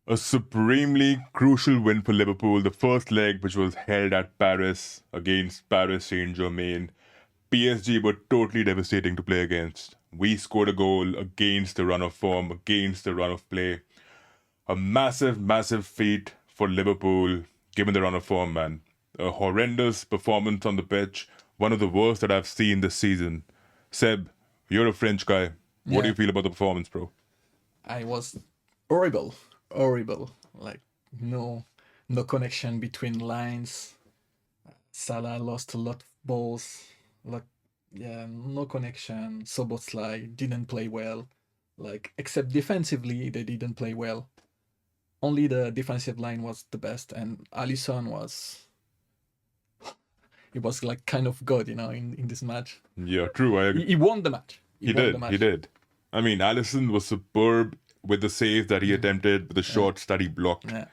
A supremely crucial win for Liverpool, the first leg, which was held at Paris against Paris Saint-Germain. PSG were totally devastating to play against. We scored a goal against the run of form, against the run of play. A massive, massive feat for Liverpool, given the run of form, man. A horrendous performance on the pitch, one of the worst that I've seen this season. Seb, you're a French guy. What do Yeah, you feel about the performance, bro? I was horrible, horrible. Like no, no connection between lines. Salah lost a lot of balls. Lot, yeah, no connection. Soboslai didn't play well. Like except defensively, they didn't play well. Only the defensive line was the best, and Allison was he was like kind of god, in this match. Yeah, true. I agree. He won the match. He He won the did. He match. did. I mean, Allison was superb with the saves that he attempted, with the shots that he blocked. Yeah,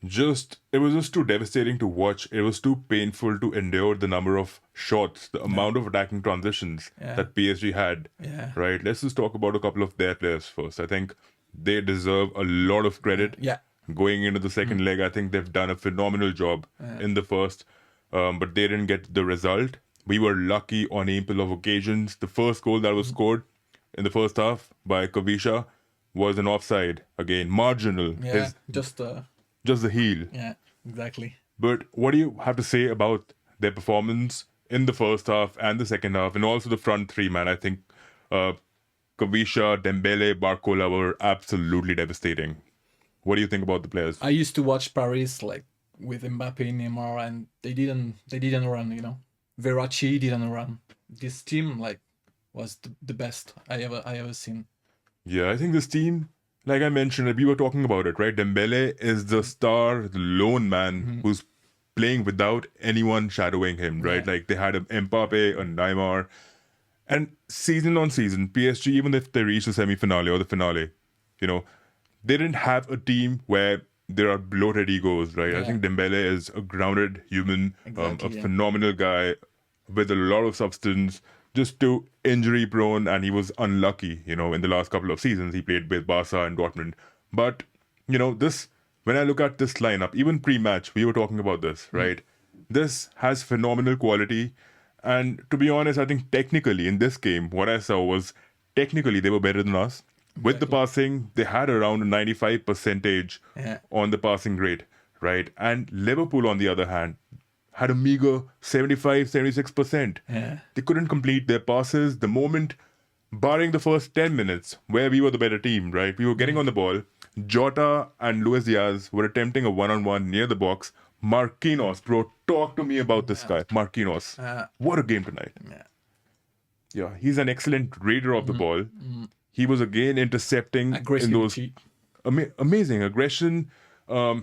It was just too devastating to watch. It was too painful to endure the number of shots, the amount of attacking transitions Yeah. that PSG had. yeah, Right? Let's just talk about a couple of their players first. I think they deserve a lot of credit. yeah. Going into the second leg, I think they've done a phenomenal job in the first, but they didn't get the result. We were lucky on a couple of occasions. The first goal that was scored in the first half by Kavisha was an offside. Again, marginal. Yeah, His, just just the heel. yeah, exactly. But what do you have to say about their performance in the first half and the second half, and also the front three, man? I think uh, Kavisha, Dembele, Barcola were absolutely devastating. What do you think about the players? I used to watch Paris like with Mbappe, Neymar, and they didn't run. Verratti didn't run. This team like was the best I ever seen. Yeah, I think this team, like I mentioned, we were talking about it, right? Dembele is the star, the lone man who's playing without anyone shadowing him, right? Yeah. Like they had a Mbappe, a Neymar, and season on season, PSG, even if they reach the semi-finale or the finale, you know, they didn't have a team where there are bloated egos, right? I Yeah. think Dembele is a grounded human, Exactly, a yeah. phenomenal guy with a lot of substance, just too injury prone, and he was unlucky, in the last couple of seasons. He played with Barca and Dortmund. But, this, when I look at this lineup, even pre match, we were talking about this, right? This has phenomenal quality. And to be honest, I think technically in this game, what I saw was technically they were better than us. With the passing, they had around a 95 percentage Yeah. on the passing rate, right? And Liverpool, on the other hand, had a meager 75, 76%. Yeah. They couldn't complete their passes. The moment, barring the first 10 minutes, where we were the better team, right? We were getting on the ball. Jota and Luis Diaz were attempting a one-on-one near the box. Marquinhos, bro, talk to me about this guy. Marquinhos. What a game tonight. Yeah. Yeah, he's an excellent raider of the ball. He was again intercepting in those Aggressivity. amazing aggression.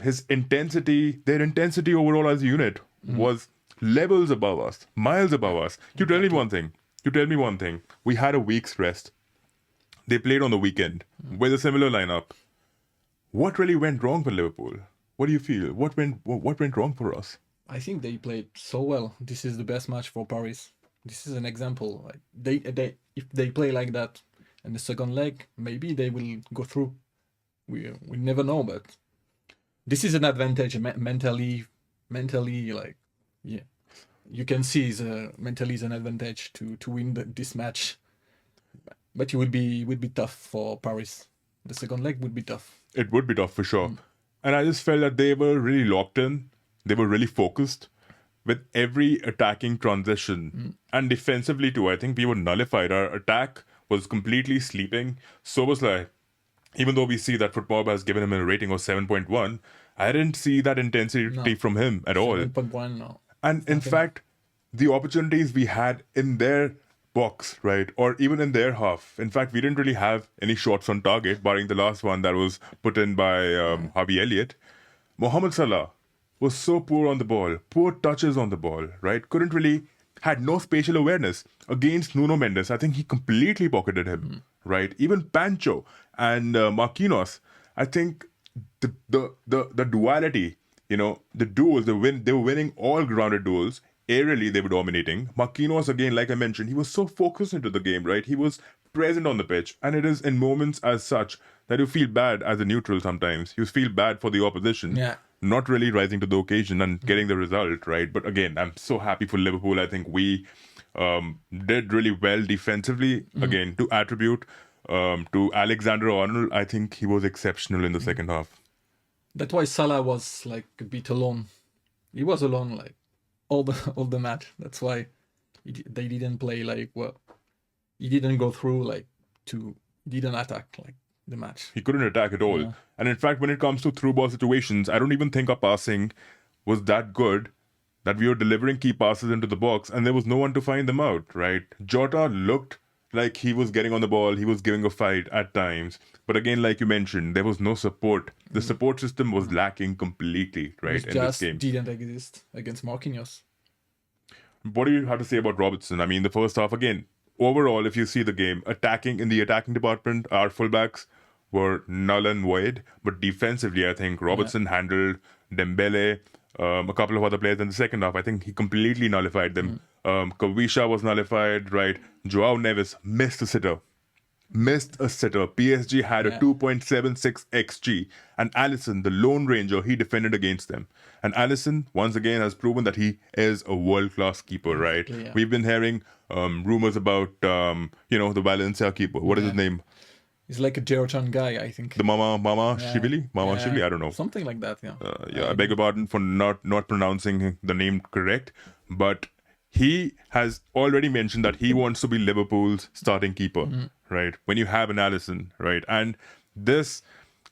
His intensity, their intensity overall as a unit was levels above us, miles above us. You tell me one thing. You tell me one thing. We had a week's rest. They played on the weekend with a similar lineup. What really went wrong for Liverpool? What do you feel? What went wrong for us? I think they played so well. This is the best match for Paris. This is an example. Like they if they play like that in the second leg, maybe they will go through. We never know, but this is an advantage mentally. Like yeah, you can see the mentally is an advantage to win this match. But it would be tough for Paris. The second leg would be tough. It would be tough for sure. And I just felt that they were really locked in. They were really focused with every attacking transition. And defensively too, I think we were nullified. Our attack was completely sleeping. So was like, even though we see that Football has given him a rating of 7.1, I didn't see that intensity from him at all. 7.1 no. And in fact, the opportunities we had in their box, right, or even in their half. In fact, we didn't really have any shots on target, barring the last one that was put in by Harvey Elliott. Mohamed Salah was so poor on the ball, poor touches on the ball, right? Had no spatial awareness against Nuno Mendes. I think he completely pocketed him, right? Even Pancho and Marquinhos. I think the duality, the duels, they were winning all grounded duels. Aerially, they were dominating. Marquinhos, again, like I mentioned, he was so focused into the game, right? He was present on the pitch. And it is in moments as such that you feel bad as a neutral sometimes. You feel bad for the opposition. Yeah. Not really rising to the occasion and getting the result, right? But again, I'm so happy for Liverpool. I think we did really well defensively. Again, to attribute to Alexander Arnold, I think he was exceptional in the second half. That's why Salah was like a bit alone. He was alone like all the match. That's why they didn't play like well. He didn't go through like didn't attack like the match. He couldn't attack at all. Yeah. And in fact, when it comes to through ball situations, I don't even think our passing was that good that we were delivering key passes into the box and there was no one to find them out, right? Jota looked like he was getting on the ball, he was giving a fight at times. But again, like you mentioned, there was no support. The support system was lacking completely, right, It in this just game. didn't exist against Marquinhos. What do you have to say about Robertson? I mean, the first half, again, overall, if you see the game, in the attacking department, our fullbacks were null and void. But defensively, I think Robertson handled Dembele, a couple of other players in the second half. I think he completely nullified them. Kawisha was nullified, right? Joao Neves missed a sitter. PSG had a 2.76 XG. And Allison, the Lone Ranger, he defended against them. And Allison, once again, has proven that he is a world-class keeper, right? Yeah. We've been hearing rumors about, the Valencia keeper. What is his name? He's like a Georgian guy, I think. The Mama Shivili? Mama Shivili? I don't know. Something like that, yeah. I beg your pardon for not pronouncing the name correct. But he has already mentioned that he wants to be Liverpool's starting keeper, right? When you have an Allison, right? And this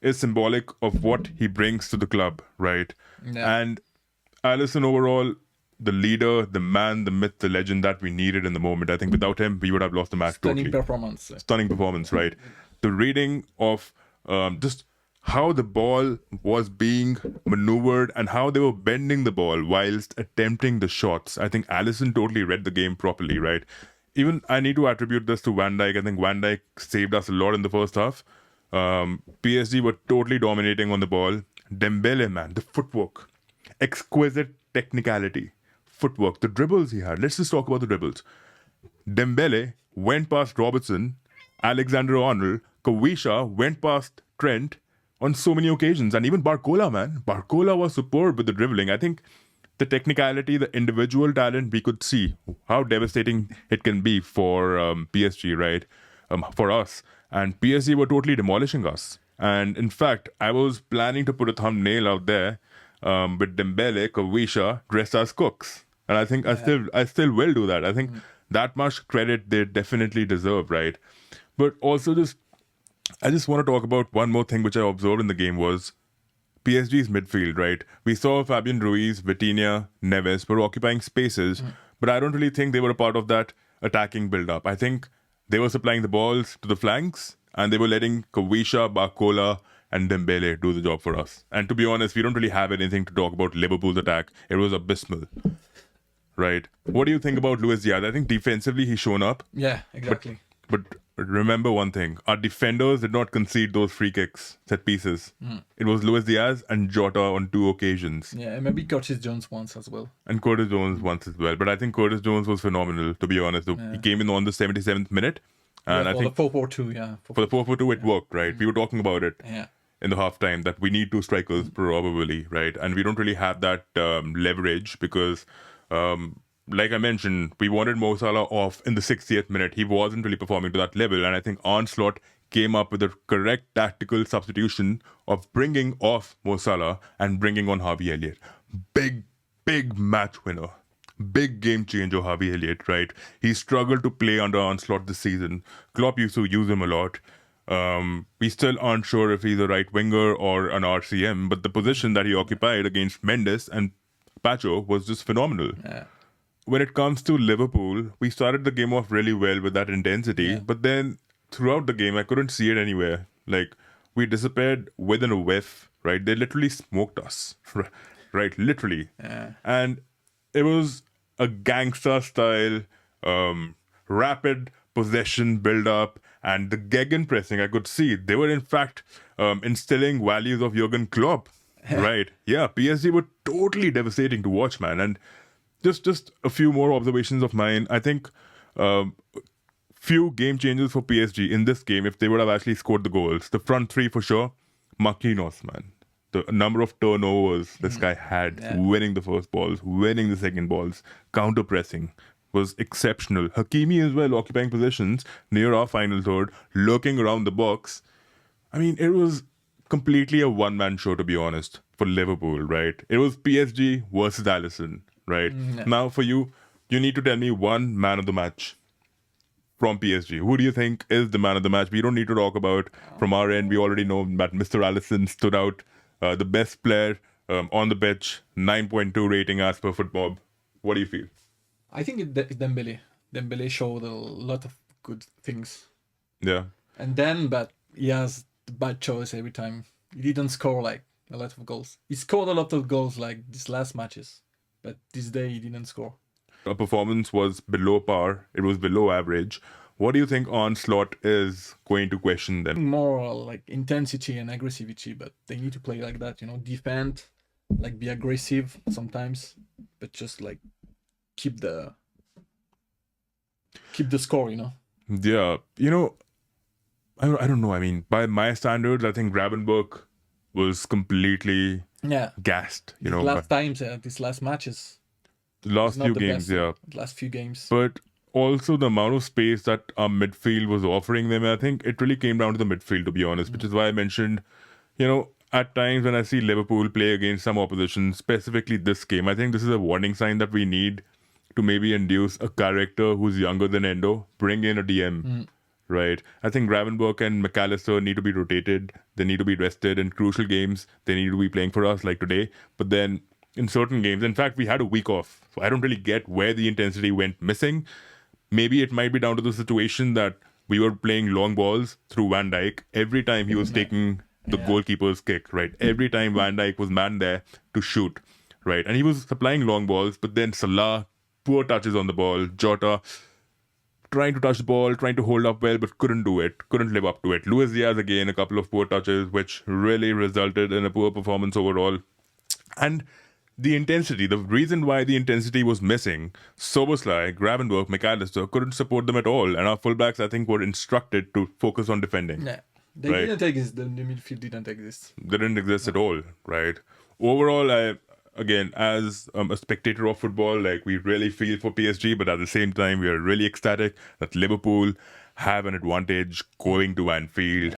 is symbolic of what he brings to the club, right? Yeah. And Allison overall, the leader, the man, the myth, the legend that we needed in the moment. I think without him, we would have lost the match Stunning totally. performance. Stunning performance, right? The reading of just how the ball was being maneuvered and how they were bending the ball whilst attempting the shots. I think Allison totally read the game properly, right? Even I need to attribute this to Van Dijk. I think Van Dijk saved us a lot in the first half. PSG were totally dominating on the ball. Dembele, man, the footwork, exquisite technicality, footwork, the dribbles he had. Let's just talk about the dribbles. Dembele went past Robertson, Alexander Arnold, Kawisha went past Trent on so many occasions, and even Barcola, man. Barcola was superb with the dribbling. I think the technicality, the individual talent, we could see how devastating it can be for PSG, right? For us. And PSG were totally demolishing us. And in fact, I was planning to put a thumbnail out there with Dembele, Kawisha dressed as cooks. And I think I still will do that. I think that much credit they definitely deserve, right? But also I just want to talk about one more thing which I observed in the game was PSG's midfield, right? We saw Fabian Ruiz, Vitinha, Neves were occupying spaces, but I don't really think they were a part of that attacking build-up. I think they were supplying the balls to the flanks and they were letting Kawisha, Barcola and Dembele do the job for us. And to be honest, we don't really have anything to talk about Liverpool's attack. It was abysmal, right? What do you think about Luis Diaz? I think defensively he's shown up. Yeah, exactly. But remember one thing, our defenders did not concede those free kicks, set pieces. It was Luis Diaz and Jota on 2 occasions. Yeah, and maybe Curtis Jones once as well. And Curtis Jones once as well. But I think Curtis Jones was phenomenal, to be honest. He came in on the 77th minute. And Yeah, I for think the 4-4-2, yeah. for the 4-4-2, it worked, right? We were talking about it Yeah. in the halftime that we need 2 strikers probably, right? And we don't really have that leverage because... like I mentioned, we wanted Mo Salah off in the 60th minute. He wasn't really performing to that level. And I think Onslaught came up with the correct tactical substitution of bringing off Mo Salah and bringing on Harvey Elliott. Big match winner. Big game changer, Harvey Elliott, right? He struggled to play under Onslaught this season. Klopp used to use him a lot. We still aren't sure if he's a right winger or an RCM, but the position that he occupied against Mendes and Pacho was just phenomenal. Yeah. When it comes to Liverpool, we started the game off really well with that intensity, but then throughout the game, I couldn't see it anywhere. Like, we disappeared within a whiff, right? They literally smoked us, right? Literally. Yeah. And it was a gangster-style, rapid possession build-up, and the gegenpressing, I could see. They were, in fact, instilling values of Jurgen Klopp, right? Yeah, PSG were totally devastating to watch, man. And just a few more observations of mine. I think few game changers for PSG in this game if they would have actually scored the goals. The front three for sure. Marquinhos, man. The number of turnovers this guy had, winning the first balls, winning the second balls, counter pressing was exceptional. Hakimi as well, occupying positions near our final third, lurking around the box. I mean, it was completely a one-man show, to be honest, for Liverpool, right? It was PSG versus Allison, right? Now, for you, you need to tell me one man of the match from PSG. Who do you think is the man of the match? We don't need to talk about from our end. We already know that Mr. Allison stood out, the best player on the pitch, 9.2 rating as per Footmob. What do you feel? I think it's Dembele. Dembele showed a lot of good things. Yeah. And then, but he has the bad choice every time. He didn't score like a lot of goals. He scored a lot of goals like these last matches, but this day he didn't score. A performance was below par. It was below average. What do you think Onslaught is going to question them? More like intensity and aggressivity, but they need to play like that, defend, like be aggressive sometimes, but just like keep the score, Yeah, I don't know. I mean, by my standards, I think Gravenberg was completely gassed. These last matches. The last few games, Last few games. But also the amount of space that our midfield was offering them, I think it really came down to the midfield, to be honest, which is why I mentioned, at times when I see Liverpool play against some opposition, specifically this game, I think this is a warning sign that we need to maybe induce a character who's younger than Endo, bring in a DM, right? I think Gravenberg and McAllister need to be rotated. They need to be rested in crucial games. They need to be playing for us like today. But then in certain games, in fact, we had a week off. So I don't really get where the intensity went missing. Maybe it might be down to the situation that we were playing long balls through Van Dijk. Every time he was taking the goalkeeper's kick, right? Every time Van Dijk was man there to shoot, right? And he was supplying long balls, but then Salah, poor touches on the ball. Jota, trying to touch the ball, trying to hold up well, but couldn't do it, couldn't live up to it. Luis Diaz, again, a couple of poor touches, which really resulted in a poor performance overall. And the intensity, the reason why the intensity was missing, Soboslai, Gravenberg, McAllister couldn't support them at all. And our fullbacks, I think, were instructed to focus on defending. Yeah, they didn't exist. The midfield didn't exist. They didn't exist at all, right? Overall, again, as a spectator of football, like, we really feel for PSG, but at the same time, we are really ecstatic that Liverpool have an advantage going to Anfield.